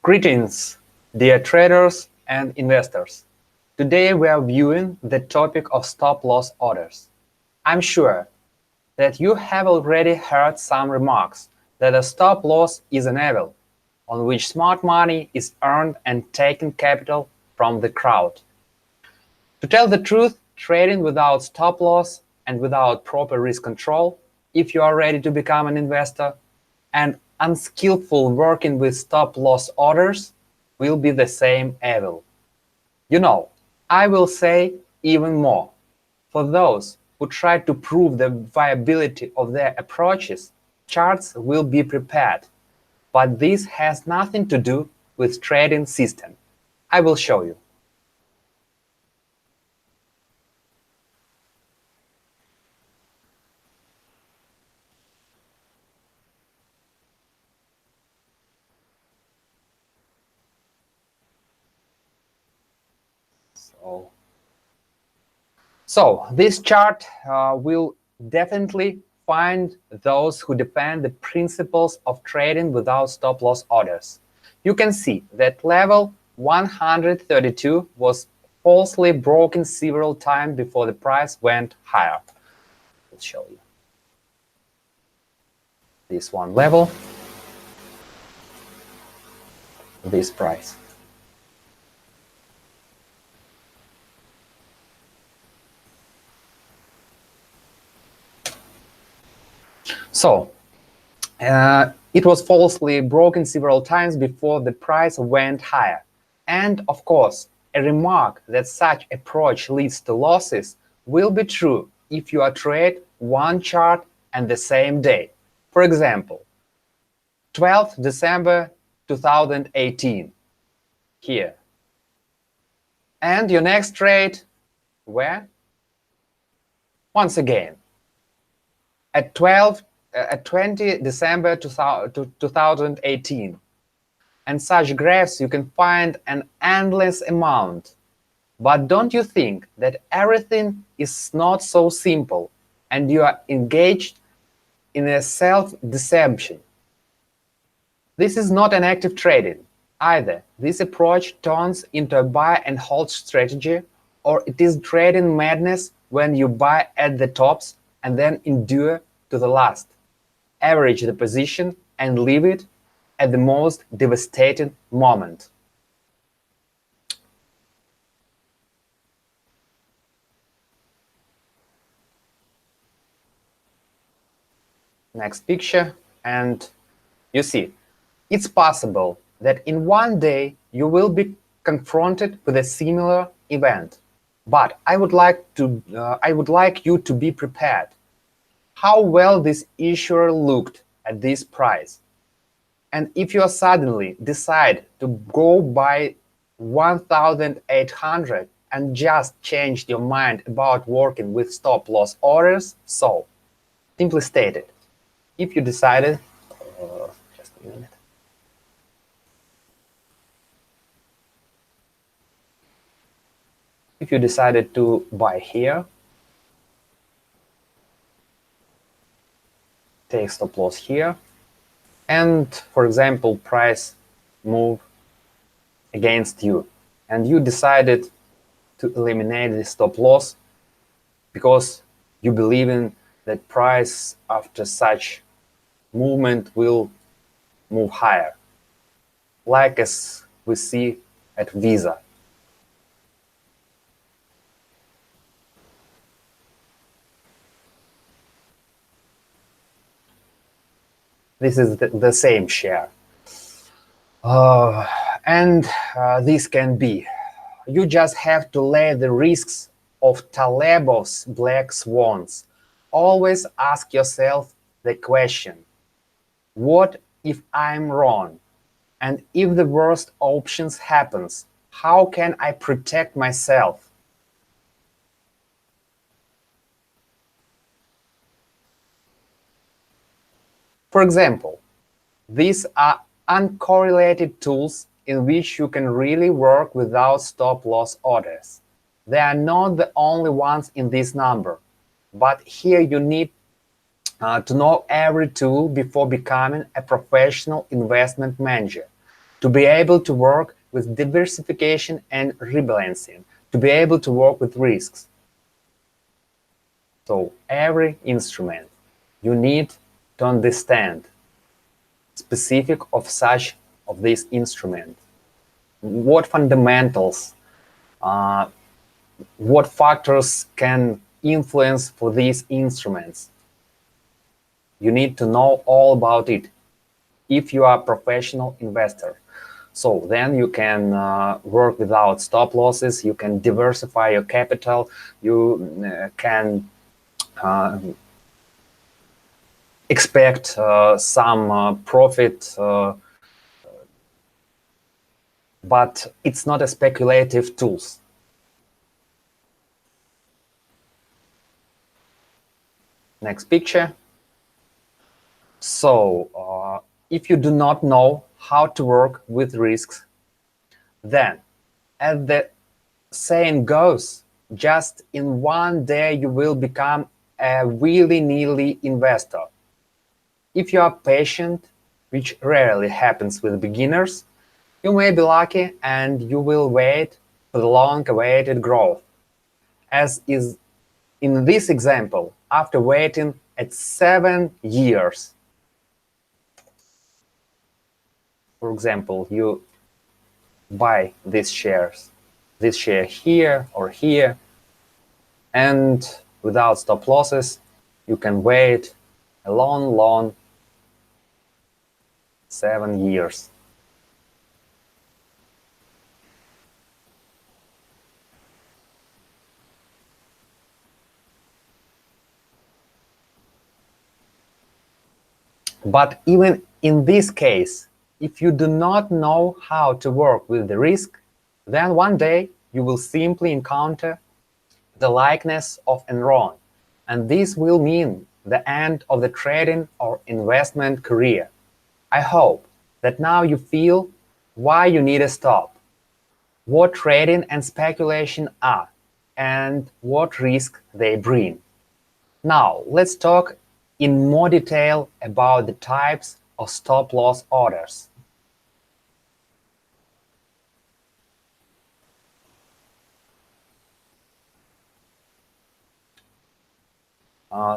Greetings, dear traders and investors. Today we are viewing the topic of stop-loss orders. I'm sure that you have already heard some remarks that a stop-loss is an evil, on which smart money is earned and taking capital from the crowd. To tell the truth, trading without stop-loss and without proper risk control, if you are ready to become an investor, and unskillful working with stop-loss orders will be the same evil. You know, I will say even more. For those who try to prove the viability of their approaches, charts will be prepared. But this has nothing to do with trading system. I will show you. So this chart will definitely find those who defend the principles of trading without stop-loss orders. You can see that level 132 was falsely broken several times before the price went higher. I'll show you. This one level, this price. So, it was falsely broken several times before the price went higher. And of course, a remark that such approach leads to losses will be true if you trade one chart and the same day. For example, 12th December 2018, here. And your next trade, where? Once again, at 20 December 2018. And such graphs you can find an endless amount. But don't you think that everything is not so simple and you are engaged in a self-deception? This is not an active trading either. This approach turns into a buy and hold strategy, or it is trading madness when you buy at the tops and then endure to the last. Average the position and leave it at the most devastating moment. Next picture, and you see, it's possible that in one day you will be confronted with a similar event. But I would like you to be prepared. How well this issuer looked at this price. And if you suddenly decide to go buy 1,800 and just changed your mind about working with stop-loss orders, so, simply stated, if you decided, just a minute. If you decided to buy here, take stop loss here, and for example price move against you, and you decided to eliminate the stop loss because you believe in that price after such movement will move higher, like as we see at Visa. This is the same share. And this can be. You just have to lay the risks of Talebov's black swans. Always ask yourself the question, what if I'm wrong? And if the worst options happens, how can I protect myself? For example, these are uncorrelated tools in which you can really work without stop-loss orders. They are not the only ones in this number, but here you need to know every tool before becoming a professional investment manager. to be able to work with diversification and rebalancing, to be able to work with risks. So every instrument you need to understand specific of this instrument, what fundamentals, what factors can influence for these instruments. You need to know all about it if you are a professional investor. So then you can work without stop losses, you can diversify your capital, you can expect some profit, but it's not a speculative tools. Next picture. So if you do not know how to work with risks, then, as the saying goes, just in one day you will become a willy-nilly investor. If you are patient, which rarely happens with beginners, you may be lucky and you will wait for the long-awaited growth. As is in this example, after waiting at 7 years. For example, you buy these shares, this share here or here, and without stop losses, you can wait a long 7 years. But even in this case, if you do not know how to work with the risk, then one day you will simply encounter the likeness of Enron, and this will mean the end of the trading or investment career. I hope that now you feel why you need a stop, what trading and speculation are, and what risk they bring. Now, let's talk in more detail about the types of stop-loss orders.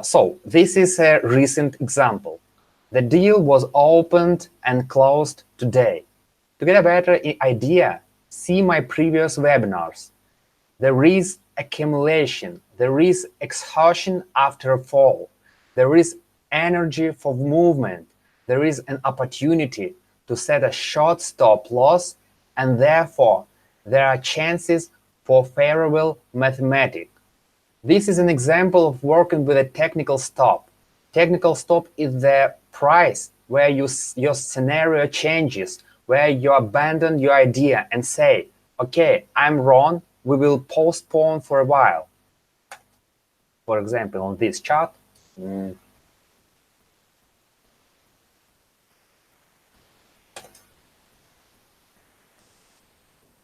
So, this is a recent example. The deal was opened and closed today. To get a better idea, see my previous webinars. There is accumulation, there is exhaustion after a fall, there is energy for movement, there is an opportunity to set a short stop loss, and therefore there are chances for favorable mathematics. This is an example of working with a technical stop. Technical stop is the price where your scenario changes, where you abandon your idea and say, okay, I'm wrong, we will postpone for a while. For example, on this chart,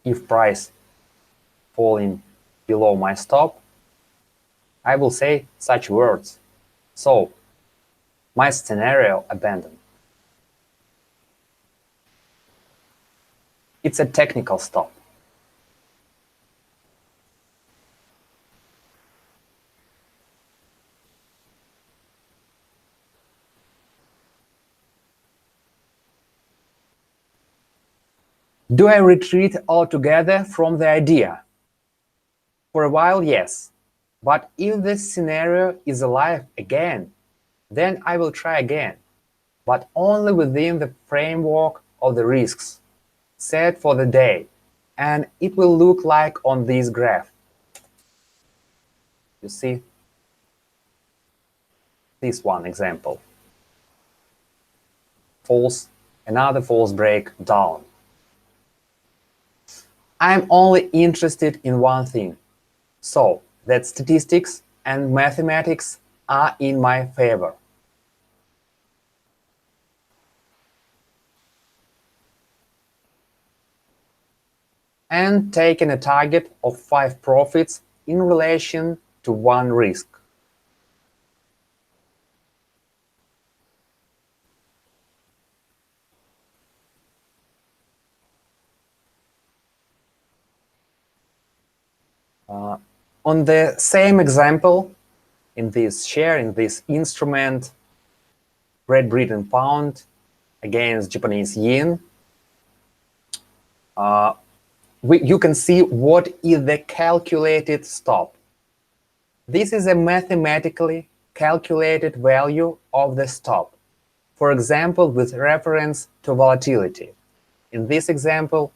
if price falling below my stop, I will say such words. So, my scenario abandoned. It's a technical stop. Do I retreat altogether from the idea? For a while, yes. But if this scenario is alive again, then I will try again, but only within the framework of the risks set for the day, and it will look like on this graph. You see this one example. Another false break down. I'm only interested in one thing, so that statistics and mathematics are in my favor. And taking a target of 5 profits in relation to 1 risk. On the same example, in this share, in this instrument, Great Britain pound against Japanese yen, you can see what is the calculated stop. This is a mathematically calculated value of the stop, for example, with reference to volatility. In this example,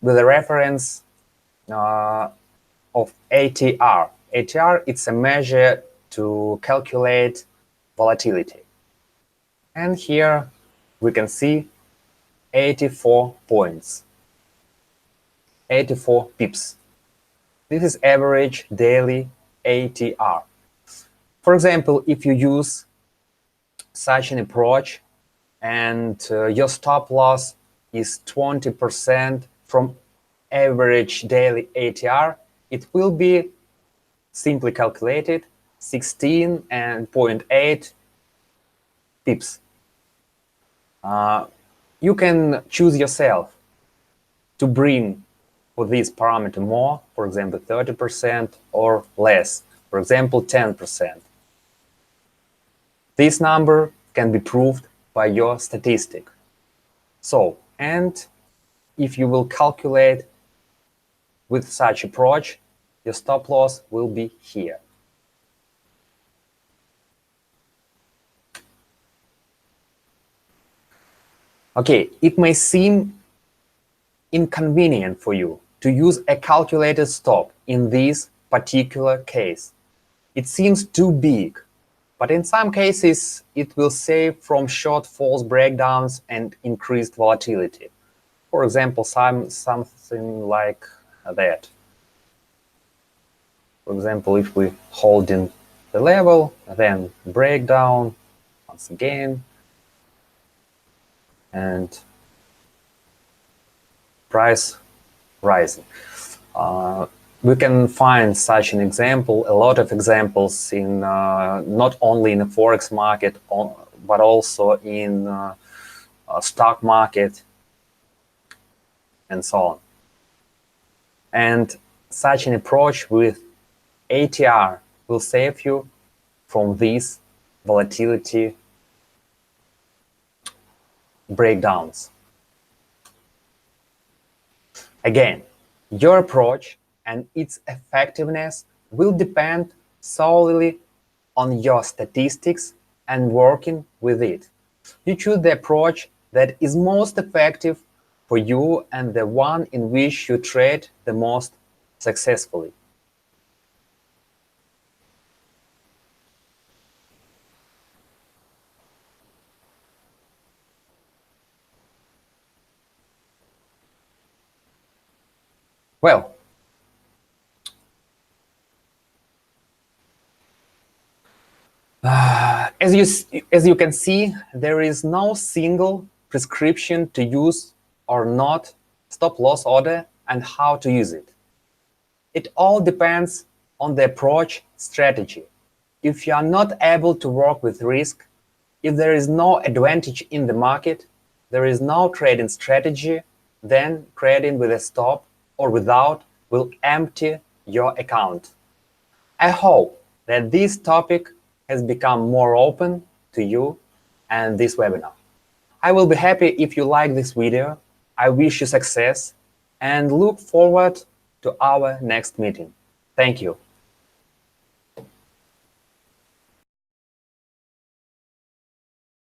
with a reference of ATR. ATR, it's a measure to calculate volatility. And here we can see 84 points, 84 pips. This is average daily ATR. For example, if you use such an approach and your stop loss is 20% from average daily ATR, it will be simply calculated 16.8 pips. You can choose yourself to bring for this parameter more, for example, 30% or less, for example, 10%. This number can be proved by your statistic. So, and if you will calculate with such approach, your stop loss will be here. Okay, it may seem inconvenient for you to use a calculated stop in this particular case. It seems too big, but in some cases it will save from short false breakdowns and increased volatility. For example, something like that. For example, if we hold in the level, then breakdown once again, and price rising. We can find such an example, a lot of examples in not only in the Forex market, but also in stock market and so on. And such an approach with ATR will save you from these volatility breakdowns. Again, your approach and its effectiveness will depend solely on your statistics and working with it. You choose the approach that is most effective for you and the one in which you trade the most successfully. Well, as you can see, there is no single prescription to use or not stop loss order and how to use it. It all depends on the approach strategy. If you are not able to work with risk, if there is no advantage in the market, there is no trading strategy, then trading with a stop or without will empty your account. I hope that this topic has become more open to you and this webinar. I will be happy if you like this video. I wish you success and look forward to our next meeting. Thank you.